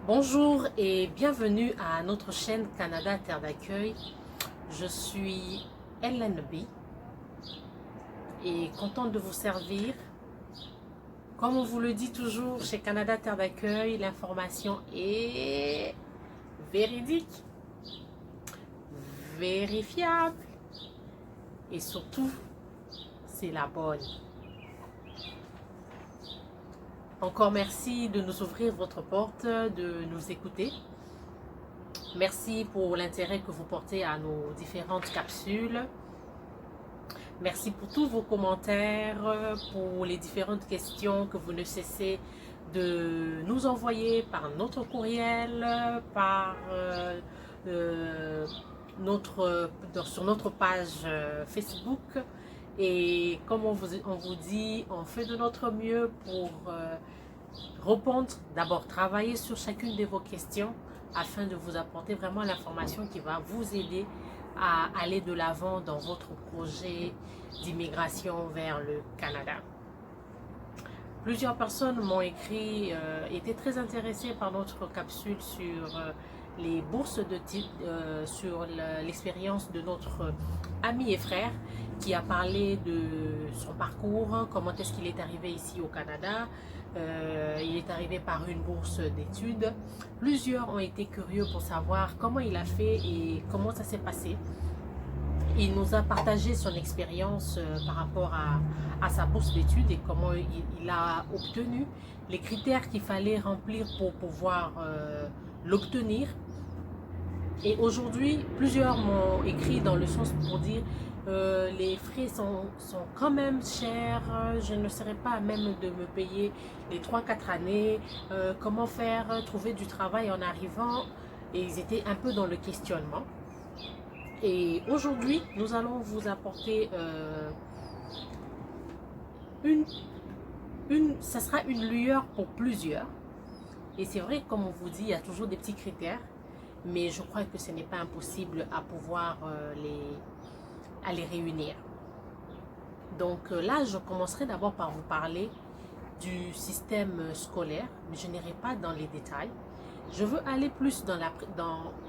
Bonjour et bienvenue à notre chaîne Canada Terre d'accueil. Je suis Hélène B et contente de vous servir. Comme on vous le dit toujours chez Canada Terre d'accueil, l'information est véridique, vérifiable et surtout, c'est la bonne. Encore merci de nous ouvrir votre porte, de nous écouter. Merci pour l'intérêt que vous portez à nos différentes capsules. Merci pour tous vos commentaires, pour les différentes questions que vous ne cessez de nous envoyer par notre courriel, par sur notre page Facebook. Et comme on vous dit, on fait de notre mieux pour répondre, d'abord travailler sur chacune de vos questions afin de vous apporter vraiment l'information qui va vous aider à aller de l'avant dans votre projet d'immigration vers le Canada. Plusieurs personnes m'ont écrit, étaient très intéressées par notre capsule sur les bourses de sur l'expérience de notre ami et frère qui a parlé de son parcours, comment est-ce qu'il est arrivé ici au Canada. Il est arrivé par une bourse d'études. Plusieurs ont été curieux pour savoir comment il a fait et comment ça s'est passé. Il nous a partagé son expérience par rapport à sa bourse d'études et comment il a obtenu les critères qu'il fallait remplir pour pouvoir l'obtenir. Et aujourd'hui, plusieurs m'ont écrit dans le sens pour dire les frais sont quand même chers, je ne serais pas à même de me payer les 3-4 années, comment faire, trouver du travail en arrivant, et ils étaient un peu dans le questionnement. Et aujourd'hui, nous allons vous apporter ça sera une lueur pour plusieurs. Et c'est vrai, comme on vous dit, il y a toujours des petits critères, mais je crois que ce n'est pas impossible à pouvoir les réunir. Donc là, je commencerai d'abord par vous parler du système scolaire, mais je n'irai pas dans les détails. Je veux aller plus dans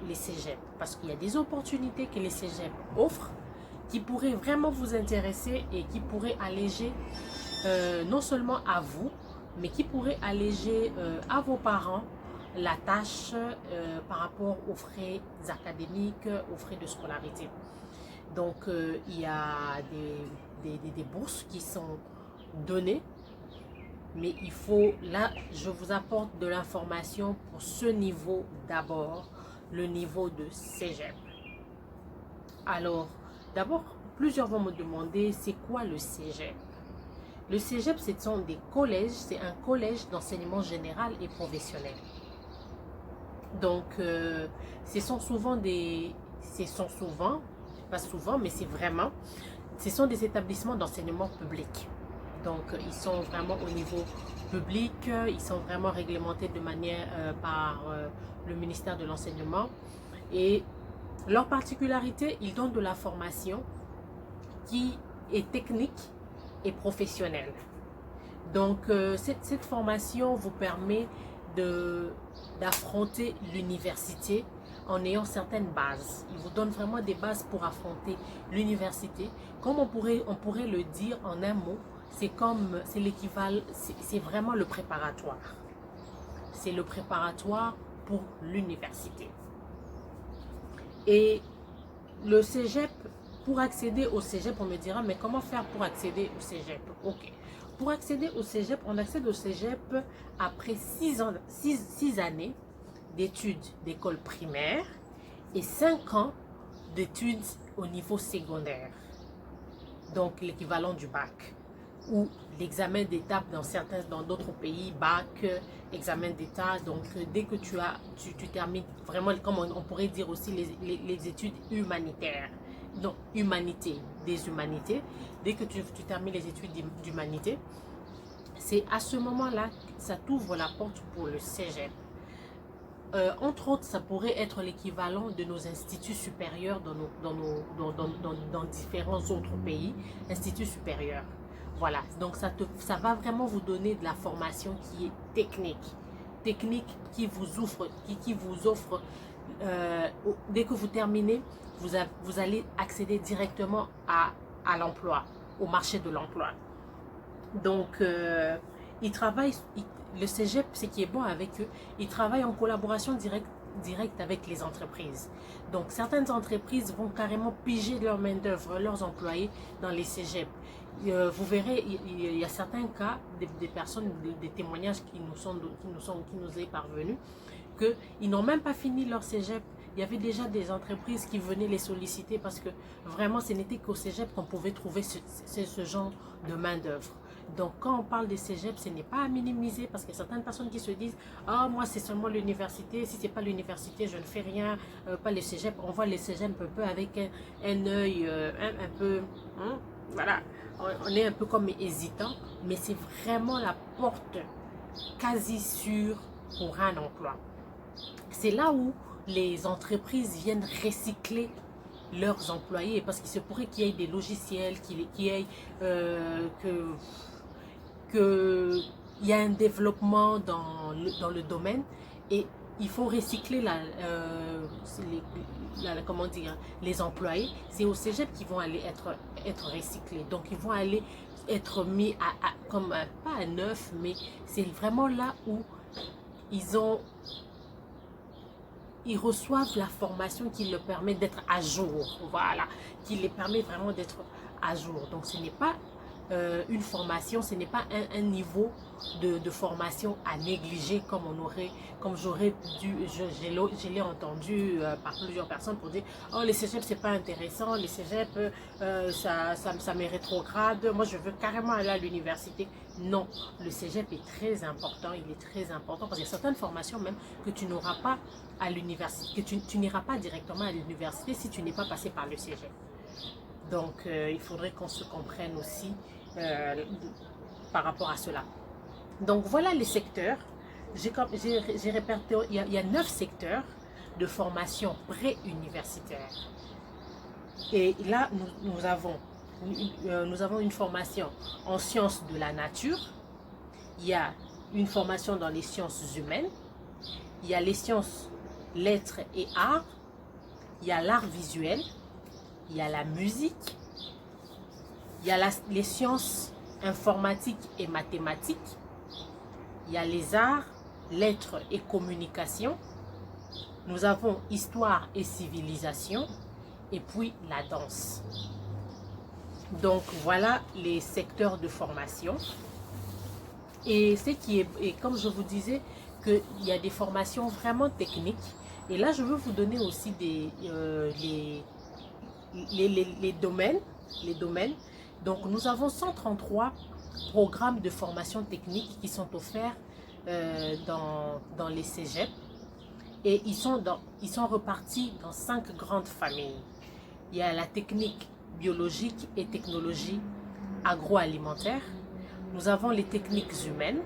les cégeps parce qu'il y a des opportunités que les cégeps offrent qui pourraient vraiment vous intéresser et qui pourraient alléger non seulement à vous, mais qui pourraient alléger à vos parents la tâche par rapport aux frais académiques, aux frais de scolarité. Donc, il y a des bourses qui sont données. Mais il faut, là, je vous apporte de l'information pour ce niveau d'abord, le niveau de cégep. Alors, d'abord, plusieurs vont me demander, c'est quoi le cégep? Le cégep, ce sont des collèges, c'est un collège d'enseignement général et professionnel. Donc, ce sont souvent, pas souvent, mais c'est vraiment, ce sont des établissements d'enseignement public. Donc, ils sont vraiment au niveau public, ils sont vraiment réglementés de manière par le ministère de l'Enseignement. Et leur particularité, ils donnent de la formation qui est technique et professionnelle. Donc, cette formation vous permet d'affronter l'université en ayant certaines bases. Il vous donne vraiment des bases pour affronter l'université. Comme on pourrait le dire en un mot, c'est l'équivalent, c'est vraiment le préparatoire. C'est le préparatoire pour l'université. Et le cégep, pour accéder au cégep, on me dira, mais comment faire pour accéder au cégep? Ok. Pour accéder au cégep, on accède au cégep après 6 années d'études d'école primaire et 5 ans d'études au niveau secondaire. Donc l'équivalent du bac ou l'examen d'étape dans d'autres pays, bac, examen d'état. Donc dès que tu termines vraiment, comme on pourrait dire aussi les études humanitaires, donc des humanités, dès que tu termines les études d'humanité, c'est à ce moment-là que ça t'ouvre la porte pour le cégep. Entre autres, ça pourrait être l'équivalent de nos instituts supérieurs dans différents autres pays, instituts supérieurs. Voilà, donc ça va vraiment vous donner de la formation qui est technique. technique qui vous offre, dès que vous terminez, vous allez accéder directement à l'emploi, au marché de l'emploi. Donc, le cégep, ce qui est bon avec eux, ils travaillent en collaboration directe avec les entreprises. Donc, certaines entreprises vont carrément piger leur main-d'œuvre, leurs employés dans les cégeps. Vous verrez, il y a certains cas, des personnes, des témoignages qui nous est parvenus, qu'ils n'ont même pas fini leur cégep. Il y avait déjà des entreprises qui venaient les solliciter parce que vraiment, ce n'était qu'au cégep qu'on pouvait trouver ce genre de main-d'œuvre. Donc, quand on parle des cégep, ce n'est pas à minimiser parce qu'il y a certaines personnes qui se disent « Ah, moi, c'est seulement l'université. Si ce n'est pas l'université, je ne fais rien. Pas le cégep. » On voit les cégep un peu avec un œil un peu... voilà, on est un peu comme hésitant, mais c'est vraiment la porte quasi sûre pour un emploi. C'est là où les entreprises viennent recycler leurs employés parce qu'il se pourrait qu'il y ait des logiciels, qu'il y ait qu'il y a un développement dans le domaine et il faut recycler comment dire, les employés. C'est au cégep qu'ils vont aller être recyclés. Donc, ils vont aller être mis comme, pas à neuf, mais c'est vraiment là où ils reçoivent la formation qui leur permet d'être à jour. Voilà, qui les permet vraiment d'être à jour. Donc, ce n'est pas une formation, ce n'est pas un niveau de formation à négliger comme j'aurais dû, je l'ai entendu par plusieurs personnes pour dire « Oh, les cégeps, c'est pas intéressant, les cégeps, ça m'est rétrograde, moi je veux carrément aller à l'université. » Non, le cégep est très important, il est très important parce qu'il y a certaines formations même que tu n'auras pas à l'université, que tu n'iras pas directement à l'université si tu n'es pas passé par le cégep. Donc, il faudrait qu'on se comprenne aussi par rapport à cela. Donc, voilà les secteurs. J'ai répertorié, il y a 9 secteurs de formation pré-universitaire. Et là, nous avons une formation en sciences de la nature. Il y a une formation dans les sciences humaines. Il y a les sciences, lettres et arts. Il y a l'art visuel. Il y a la musique, il y a les sciences informatiques et mathématiques, il y a les arts, lettres et communication, nous avons histoire et civilisation, et puis la danse. Donc voilà les secteurs de formation. Et comme je vous disais, qu'il y a des formations vraiment techniques. Et là, je veux vous donner aussi les domaines. Donc, nous avons 133 programmes de formation technique qui sont offerts dans les cégeps. Et ils sont repartis dans 5 grandes familles. Il y a la technique biologique et technologie agroalimentaire. Nous avons les techniques humaines.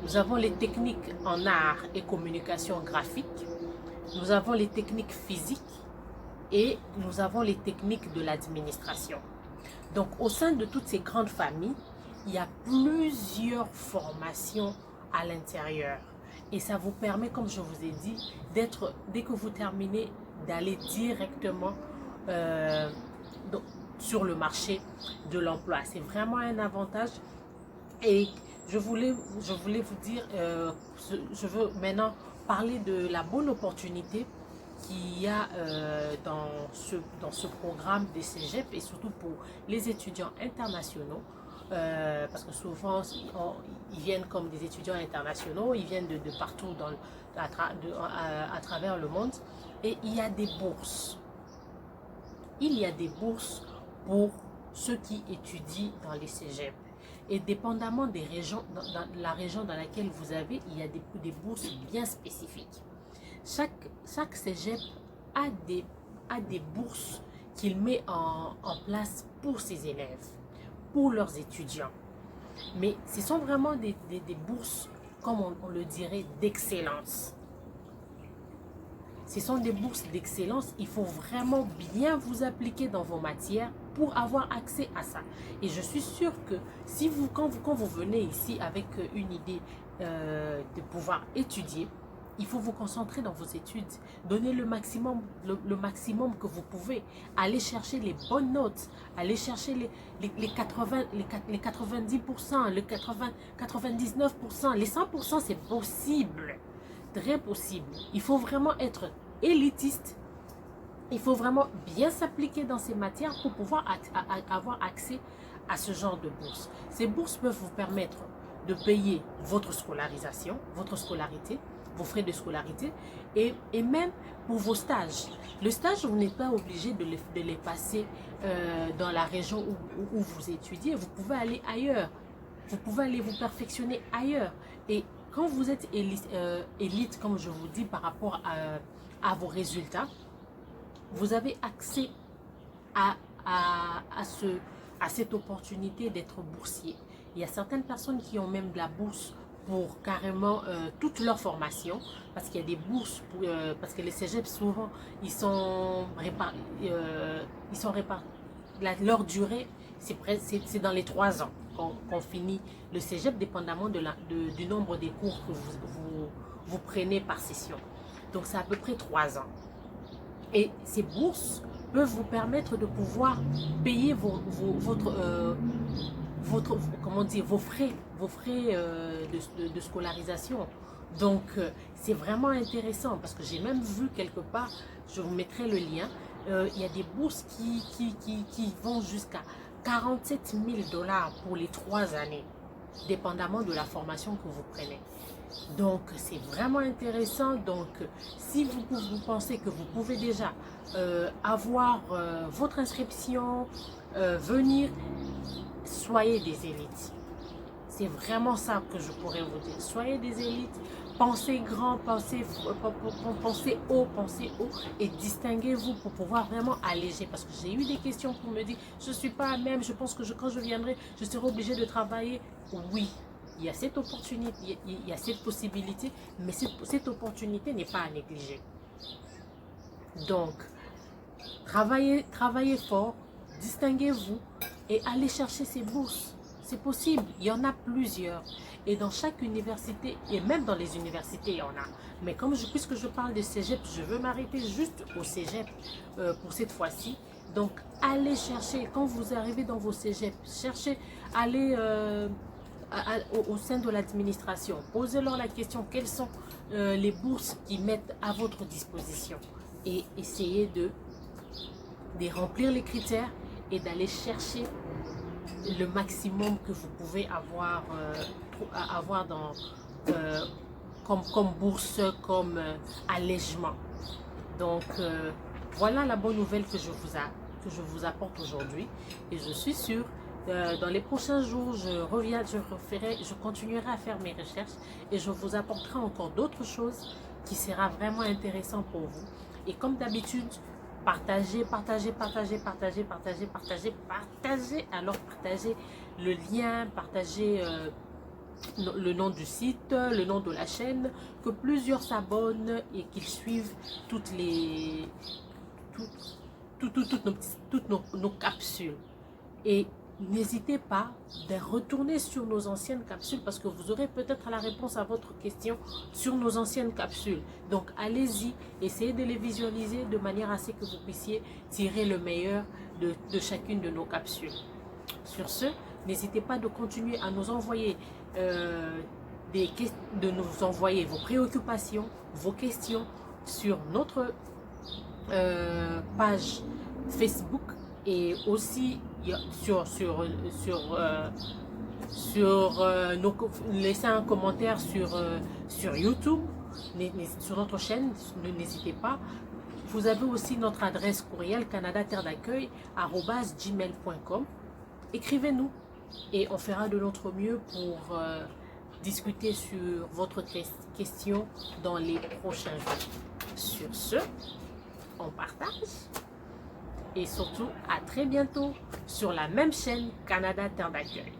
Nous avons les techniques en art et communication graphique. Nous avons les techniques physiques. Et nous avons les techniques de l'administration. Donc, au sein de toutes ces grandes familles, il y a plusieurs formations à l'intérieur. Et ça vous permet, comme je vous ai dit, dès que vous terminez, d'aller directement sur le marché de l'emploi. C'est vraiment un avantage. Et je voulais vous dire, je veux maintenant parler de la bonne opportunité qu'il y a dans ce programme des cégeps et surtout pour les étudiants internationaux parce que souvent ils viennent comme des étudiants internationaux, ils viennent de partout à travers le monde et il y a des bourses. Il y a des bourses pour ceux qui étudient dans les cégeps. Et dépendamment des régions, dans la région dans laquelle vous avez, il y a des bourses bien spécifiques. Chaque cégep a des bourses qu'il met en place pour ses élèves, pour leurs étudiants. Mais ce sont vraiment des bourses, comme on le dirait, d'excellence. Ce sont des bourses d'excellence. Il faut vraiment bien vous appliquer dans vos matières pour avoir accès à ça. Et je suis sûre que si quand vous venez ici avec une idée de pouvoir étudier, il faut vous concentrer dans vos études, donner le maximum que vous pouvez, aller chercher les bonnes notes, aller chercher les 80, les 90%, les 99%, les 100%, c'est possible, très possible. Il faut vraiment être élitiste, il faut vraiment bien s'appliquer dans ces matières pour pouvoir avoir accès à ce genre de bourse. Ces bourses peuvent vous permettre de payer votre scolarisation, votre scolarité, vos frais de scolarité et même pour vos stages. Le stage, vous n'êtes pas obligé de les passer dans la région où vous étudiez. Vous pouvez aller ailleurs. Vous pouvez aller vous perfectionner ailleurs. Et quand vous êtes élite, comme je vous dis, par rapport à vos résultats, vous avez accès à cette opportunité d'être boursier. Il y a certaines personnes qui ont même de la bourse pour carrément toute leur formation, parce qu'il y a des bourses, parce que les cégeps souvent, ils sont répartis, leur durée, c'est dans les 3 ans qu'on finit le cégep, dépendamment du nombre des cours que vous prenez par session. Donc c'est à peu près 3 ans. Et ces bourses peuvent vous permettre de pouvoir payer vos frais de scolarisation. Donc c'est vraiment intéressant, parce que j'ai même vu quelque part, je vous mettrai le lien, il y a des bourses qui vont jusqu'à 47 000 $ pour les 3 années, dépendamment de la formation que vous prenez. Donc c'est vraiment intéressant. Donc si vous pensez que vous pouvez déjà avoir votre inscription, venir, soyez des élites. C'est vraiment ça que je pourrais vous dire. Soyez des élites, pensez grand, pensez haut et distinguez-vous pour pouvoir vraiment alléger. Parce que j'ai eu des questions pour me dire, je ne suis pas à même, je pense que quand je viendrai, je serai obligée de travailler. Oui, il y a cette opportunité, il y a cette possibilité, mais cette opportunité n'est pas à négliger. Donc, travaillez fort, distinguez-vous et allez chercher ces bourses. C'est possible, il y en a plusieurs. Et dans chaque université, et même dans les universités, il y en a. Mais puisque je parle de cégep, je veux m'arrêter juste au cégep pour cette fois-ci. Donc, allez chercher, quand vous arrivez dans vos cégeps, cherchez, allez au sein de l'administration, posez-leur la question, quelles sont les bourses qu'ils mettent à votre disposition. Et essayez de remplir les critères et d'aller chercher le maximum que vous pouvez avoir comme bourse, comme allègement. Donc voilà la bonne nouvelle que je vous apporte aujourd'hui. Et je suis sûre, dans les prochains jours, je continuerai à faire mes recherches et je vous apporterai encore d'autres choses qui sera vraiment intéressant pour vous. Et comme d'habitude, partagez. Alors partagez le lien, partagez le nom du site, le nom de la chaîne, que plusieurs s'abonnent et qu'ils suivent toutes nos capsules. Et n'hésitez pas de retourner sur nos anciennes capsules, parce que vous aurez peut-être la réponse à votre question sur nos anciennes capsules. Donc allez-y, essayez de les visualiser de manière à ce que vous puissiez tirer le meilleur de chacune de nos capsules. Sur ce, n'hésitez pas de continuer à nous envoyer vos préoccupations, vos questions sur notre page Facebook, et aussi laisser un commentaire sur YouTube, sur notre chaîne, n'hésitez pas. Vous avez aussi notre adresse courriel canadaterredaccueil@gmail.com. Écrivez-nous et on fera de notre mieux pour discuter sur votre question dans les prochains jours. Sur ce, on partage. Et surtout, à très bientôt sur la même chaîne Canada Terre d'Accueil.